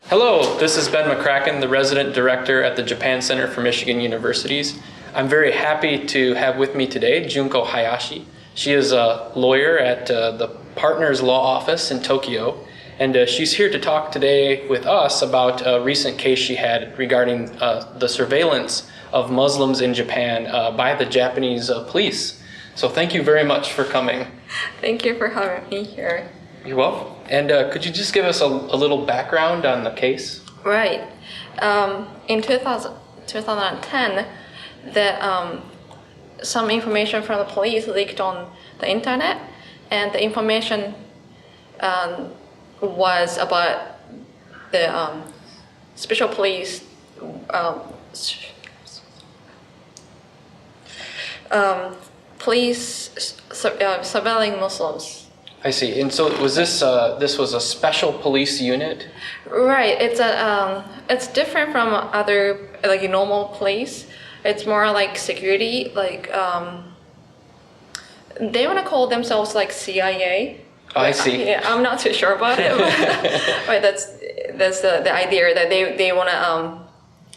Hello, this is Ben McCracken, the Resident Director at the Japan Center for Michigan Universities. I'm very happy to have with me today Junko Hayashi. She is a lawyer at the Partners Law Office in Tokyo, and she's here to talk today with us about a recent case she had regarding the surveillance of Muslims in Japan by the Japanese police. So thank you very much for coming. Thank you for having me here. You're welcome. And could you just give us a little background on the case? Right. In 2010, some information from the police leaked on the internet, and the information was about the special police surveilling Muslims. I see. And so was this was a special police unit? Right. It's different from other like normal police. It's more like security. Like they want to call themselves like CIA. Oh, I see. Yeah, I'm not too sure about it. But that's the idea that they want to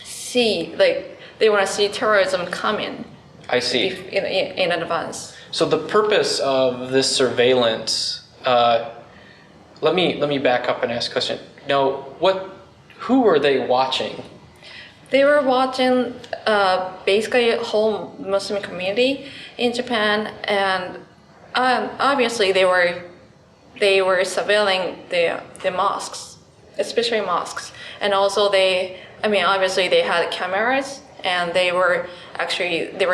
see terrorism coming. I see. In advance. So the purpose of this surveillance, let me back up and ask a question. Now, who were they watching? They were watching basically a whole Muslim community in Japan, and obviously they were surveilling the mosques, especially mosques, and also obviously they had cameras. And they were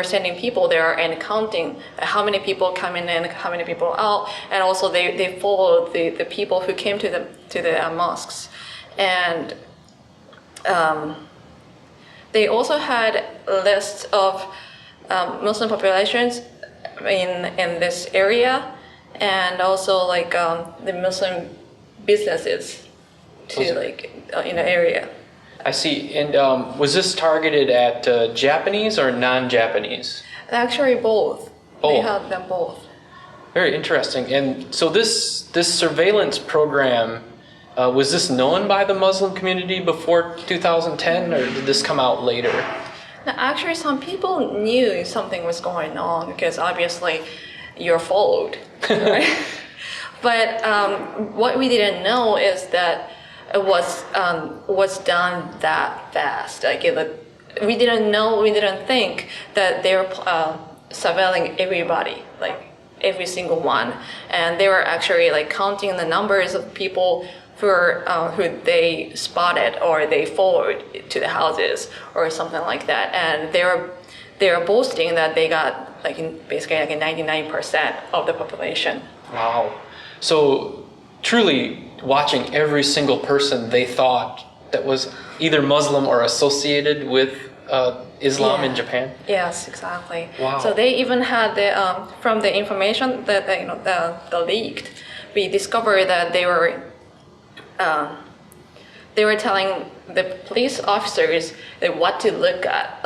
sending people there and counting how many people come in and how many people out, and also they followed the people who came to the mosques, and they also had lists of Muslim populations in this area, and also like the Muslim businesses in the area. I see. And was this targeted at Japanese or non-Japanese? Actually, both. Oh. They had them both. Very interesting. And so this surveillance program, was this known by the Muslim community before 2010, or did this come out later? Now, actually, some people knew something was going on because obviously you're followed, right? But what we didn't know is that it was done that fast. We didn't think that they were surveilling everybody, like every single one, and they were actually like counting the numbers of people who they spotted or they followed to the houses or something like that, and they were boasting that they got basically 99% of the population. Wow. So truly watching every single person they thought that was either Muslim or associated with Islam in Japan? Yes, exactly. Wow. So they even had from the information that the leaked, we discovered that they were telling the police officers what to look at.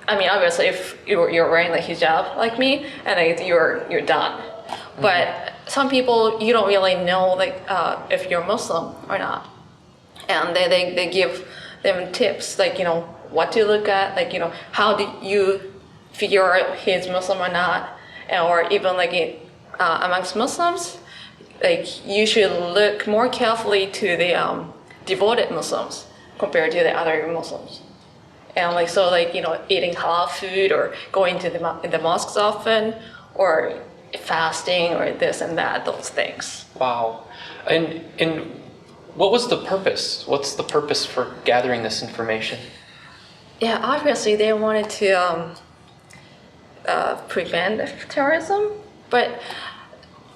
Obviously if you're wearing the hijab like me, and you're done. Mm-hmm. But some people, you don't really know if you're Muslim or not, and they give them tips what to look at, how do you figure out he's Muslim or not, or even amongst Muslims, you should look more carefully to the devoted Muslims compared to the other Muslims, and eating halal food or going to the mosques often, or fasting or this and that, those things. Wow. And what was the purpose? What's the purpose for gathering this information? Yeah, obviously they wanted to prevent terrorism, but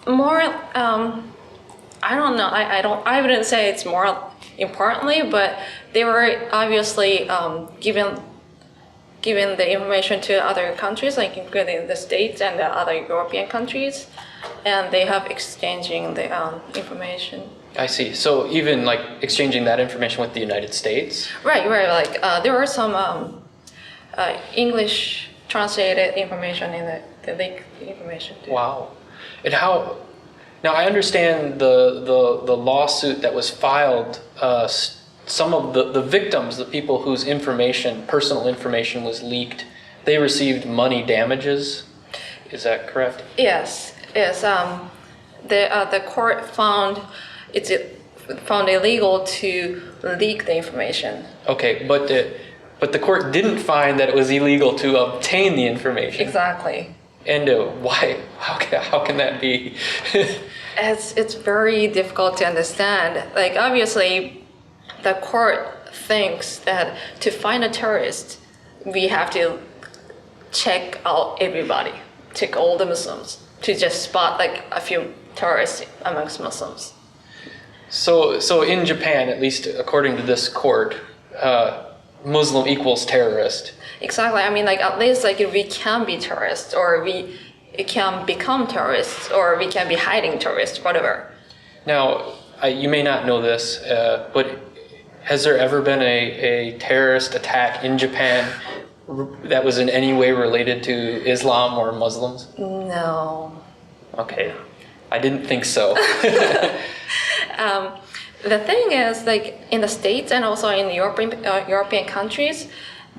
more, I don't know, I wouldn't say it's more importantly, but they were obviously giving the information to other countries, including the States and the other European countries, and they have exchanging the information. I see. So even exchanging that information with the United States? Right. There were some English translated information in the leaked information too. Wow. And how? Now I understand the lawsuit that was filed. Some of the victims, the people whose personal information was leaked, they received money damages. Is that correct? Yes. Yes. The court found found illegal to leak the information. Okay, but the court didn't find that it was illegal to obtain the information. Exactly. And why? How can that be? It's very difficult to understand. Like obviously, the court thinks that to find a terrorist, we have to check out everybody, check all the Muslims to just spot like a few terrorists amongst Muslims. So in Japan, at least according to this court, Muslim equals terrorist. Exactly. I mean, like at least like we can be terrorists, or we can become terrorists, or we can be hiding terrorists, whatever. Now, you may not know this, but has there ever been a terrorist attack in Japan that was in any way related to Islam or Muslims? No. Okay, I didn't think so. The thing is, like in the States and also in European countries,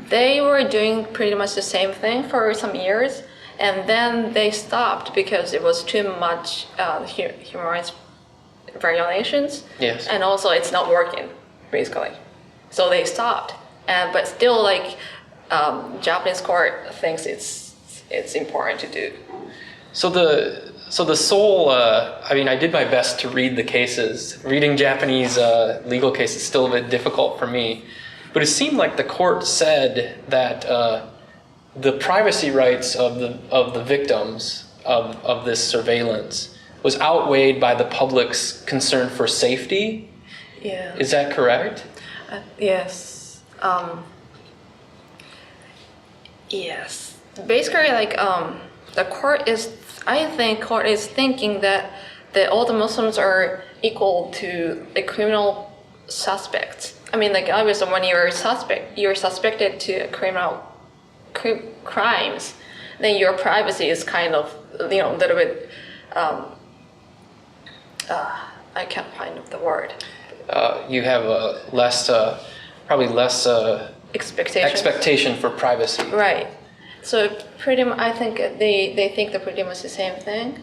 they were doing pretty much the same thing for some years, and then they stopped because it was too much human rights violations. Yes. And also, it's not working, basically. So they stopped, but still, like Japanese court thinks it's important to do. So the sole, I mean, I did my best to read the cases. Reading Japanese legal cases is still a bit difficult for me. But it seemed like the court said that the privacy rights of the victims of this surveillance was outweighed by the public's concern for safety. Yeah. Is that correct? Yes. Yes. Basically, like the court is. I think court is thinking that all the Muslims are equal to a criminal suspect. I mean, like obviously, when you're suspected to crimes, then your privacy is kind of a little bit. I can't find the word. You have probably less expectation for privacy. Right. So pretty much, I think they think they're pretty much the same thing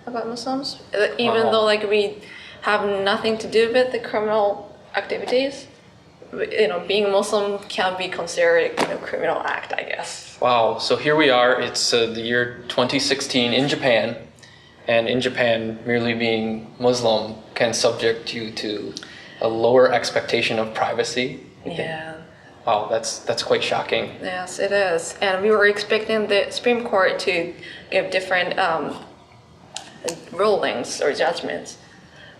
about Muslims, even Wow. though like we have nothing to do with the criminal activities. Being Muslim can be considered a criminal act, I guess. Wow. So here we are. It's the year 2016 in Japan, and in Japan, merely being Muslim can subject you to a lower expectation of privacy. Yeah. Wow, that's quite shocking. Yes, it is. And we were expecting the Supreme Court to give different rulings or judgments,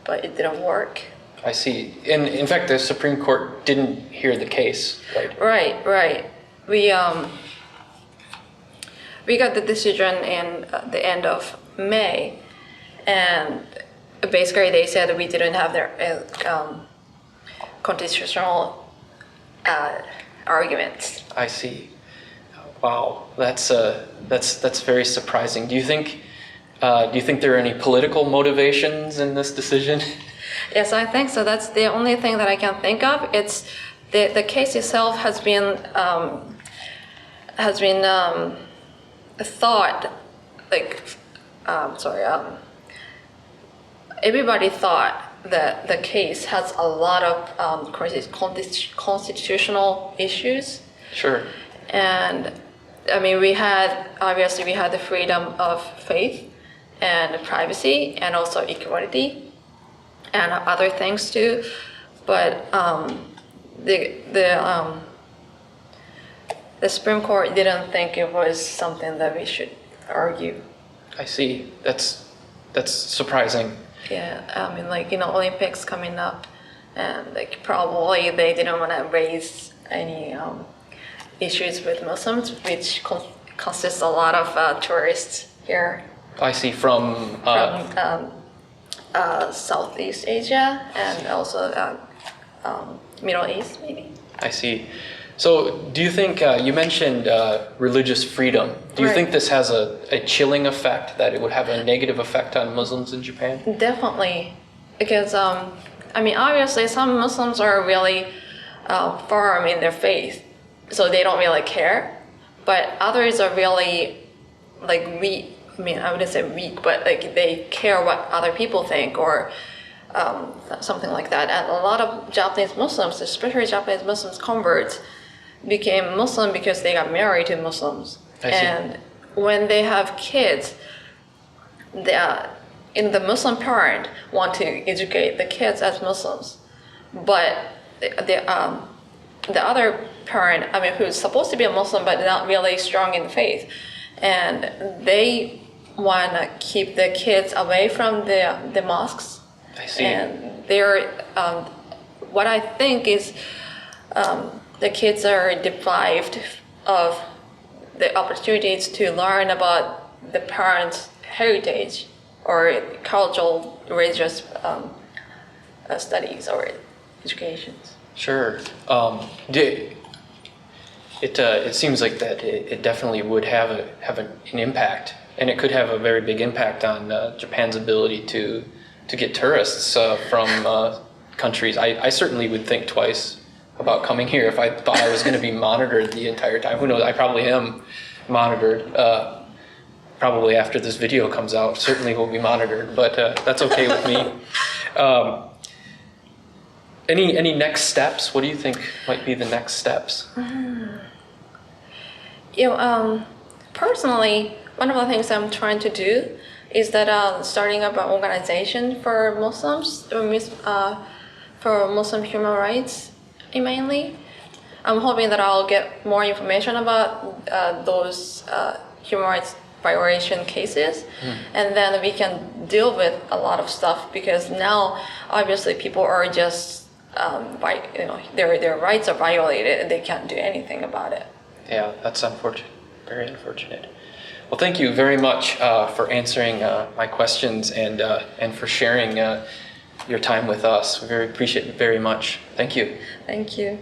but it didn't work. I see. And in fact, the Supreme Court didn't hear the case, right? Right. We got the decision in the end of May, and basically they said we didn't have their constitutional arguments. I see. Wow, that's very surprising. Do you think there are any political motivations in this decision? Yes, I think so. That's the only thing that I can think of. It's the case itself has been thought like everybody thought that the case has a lot of constitutional issues. Sure. And I mean, we had the freedom of faith and privacy and also equality and other things too. But the Supreme Court didn't think it was something that we should argue. I see. That's surprising. Yeah, I mean, like, Olympics coming up, and like probably they didn't want to raise any issues with Muslims, which consists a lot of tourists here I see from Southeast Asia and also Middle East, maybe. I see. So, do you think you mentioned religious freedom? Do you Right. think this has a chilling effect, that it would have a negative effect on Muslims in Japan? Definitely, because I mean, obviously, some Muslims are really firm in their faith, so they don't really care. But others are really like weak. I mean, I wouldn't say weak, but like they care what other people think or something like that. And a lot of Japanese Muslims, especially Japanese Muslims converts, became Muslim because they got married to Muslims. I see. And when they have kids, the Muslim parent want to educate the kids as Muslims, but the other parent, I mean, who's supposed to be a Muslim but not really strong in faith, and they want to keep the kids away from the mosques. I see. And they're what I think is the kids are deprived of the opportunities to learn about the parents' heritage or cultural religious studies or educations. Sure. It seems like that it definitely would have an impact, and it could have a very big impact on Japan's ability to get tourists from countries. I certainly would think twice about coming here if I thought I was going to be monitored the entire time. Who knows? I probably am monitored. Probably after this video comes out, certainly will be monitored, but that's okay with me. Any next steps? What do you think might be the next steps? Personally, one of the things I'm trying to do is that starting up an organization for Muslims, for Muslim human rights mainly. I'm hoping that I'll get more information about those human rights violation cases, and then we can deal with a lot of stuff, because now obviously people are just their rights are violated and they can't do anything about it. Yeah, that's unfortunate. Very unfortunate. Well, thank you very much for answering my questions and for sharing your time with us. We appreciate it very much. Thank you. Thank you.